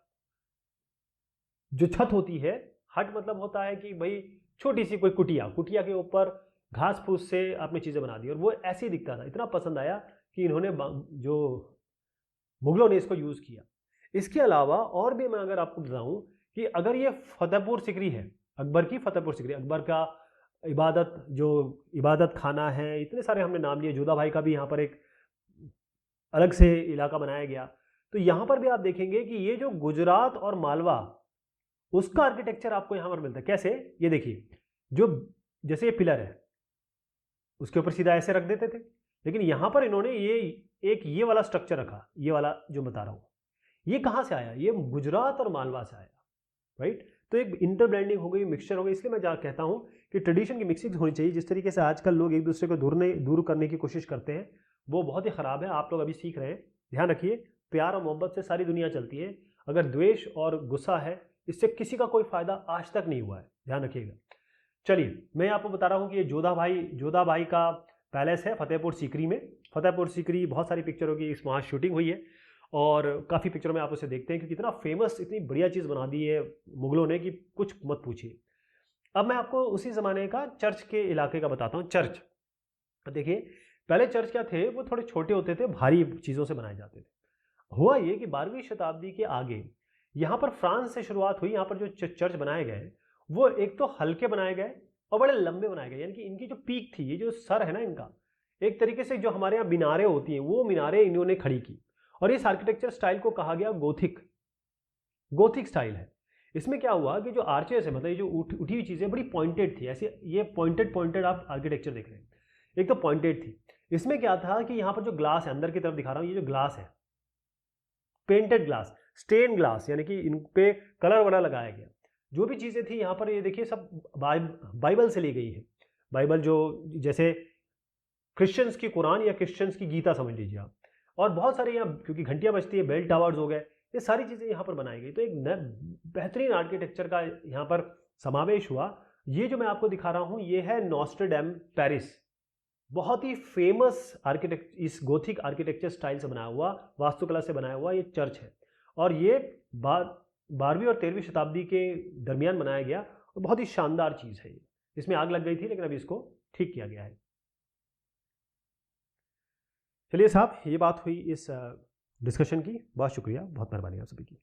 जो छत होती है, हट मतलब होता है कि भाई छोटी सी कोई कुटिया के ऊपर घास फूस से आपने चीज़ें बना दी, और वो ऐसे ही दिखता था। इतना पसंद आया कि इन्होंने जो मुगलों ने इसको यूज़ किया। इसके अलावा और भी मैं अगर आपको बताऊं कि अगर ये फतेहपुर सिकरी है, अकबर की फतेहपुर सिकरी, अकबर का इबादत खाना है, इतने सारे हमने नाम लिए, जोधा भाई का भी यहाँ पर एक अलग से इलाका बनाया गया। तो यहाँ पर भी आप देखेंगे कि ये जो गुजरात और मालवा, उसका आर्किटेक्चर आपको यहाँ पर मिलता है। कैसे? ये देखिए, जो जैसे ये पिलर है उसके ऊपर सीधा ऐसे रख देते थे, लेकिन यहाँ पर इन्होंने ये वाला स्ट्रक्चर रखा, ये वाला जो बता रहा हूँ। ये कहाँ से आया? ये गुजरात और मालवा से आया, राइट? तो एक इंटरब्लेंडिंग हो गई, मिक्सचर हो गई। इसलिए मैं कहता हूँ कि ट्रेडिशन की मिक्सिंग होनी चाहिए। जिस तरीके से आजकल लोग एक दूसरे को दूर करने की कोशिश करते हैं, वो बहुत ही ख़राब है। आप लोग अभी सीख रहे हैं, ध्यान रखिए, प्यार और मोहब्बत से सारी दुनिया चलती है। अगर द्वेष और गुस्सा है, इससे किसी का कोई फायदा आज तक नहीं हुआ है, ध्यान रखिएगा। चलिए, मैं आपको बता रहा हूँ कि ये जोधा भाई का पैलेस है फतेहपुर सीकरी में। फतेहपुर सीकरी बहुत सारी पिक्चरों की वहाँ शूटिंग हुई है और काफ़ी पिक्चरों में आप उसे देखते हैं कि कितना फेमस, इतनी बढ़िया चीज़ बना दी है मुगलों ने कि कुछ मत पूछिए। अब मैं आपको उसी ज़माने का चर्च के इलाके का बताता हूँ। चर्च देखिए, पहले चर्च क्या थे, वो थोड़े छोटे होते थे, भारी चीज़ों से बनाए जाते थे। हुआ ये कि 12वीं शताब्दी के आगे यहाँ पर फ्रांस से शुरुआत हुई। यहाँ पर जो चर्च बनाए गए वो एक तो हल्के बनाए गए और बड़े लंबे बनाए गए, यानी कि इनकी जो पीक थी, ये जो सर है ना इनका, एक तरीके से जो हमारे यहाँ मीनारें होती हैं वो मीनारें इन्होंने खड़ी की। और इस आर्किटेक्चर स्टाइल को कहा गया गोथिक स्टाइल है। इसमें क्या हुआ कि जो आर्चेस है, मतलब ये जो उठी हुई चीज़ें बड़ी पॉइंटेड थी, ऐसे ये पॉइंटेड आप आर्किटेक्चर देख रहे हैं, एक तो पॉइंटेड थी। इसमें क्या था कि यहाँ पर जो ग्लास है, अंदर की तरफ दिखा रहा हूँ, ये जो ग्लास है पेंटेड ग्लास, स्टेन ग्लास, यानी कि इन पे कलर वलर लगाया गया। जो भी चीज़ें थी यहाँ पर, ये देखिए सब बाइबल से ली गई है। बाइबल जो जैसे क्रिश्चियंस की कुरान या क्रिश्चियंस की गीता समझ लीजिए आप। और बहुत सारे यहाँ, क्योंकि घंटियाँ बजती है, बेल टावर्स हो गए, ये सारी चीज़ें यहाँ पर बनाई गई। तो एक बेहतरीन आर्किटेक्चर का यहाँ पर समावेश हुआ। ये जो मैं आपको दिखा रहा हूँ, ये है नोस्ट्रडेम पेरिस। बहुत ही फेमस आर्किटेक्ट, इस गोथिक आर्किटेक्चर स्टाइल से बनाया हुआ, वास्तुकला से बनाया हुआ ये चर्च है। और ये 12वीं और 13वीं शताब्दी के दरमियान बनाया गया और बहुत ही शानदार चीज़ है ये। इसमें आग लग गई थी लेकिन अभी इसको ठीक किया गया है। चलिए साहब, ये बात हुई इस डिस्कशन की। बहुत शुक्रिया, बहुत मेहरबानी आप सभी की।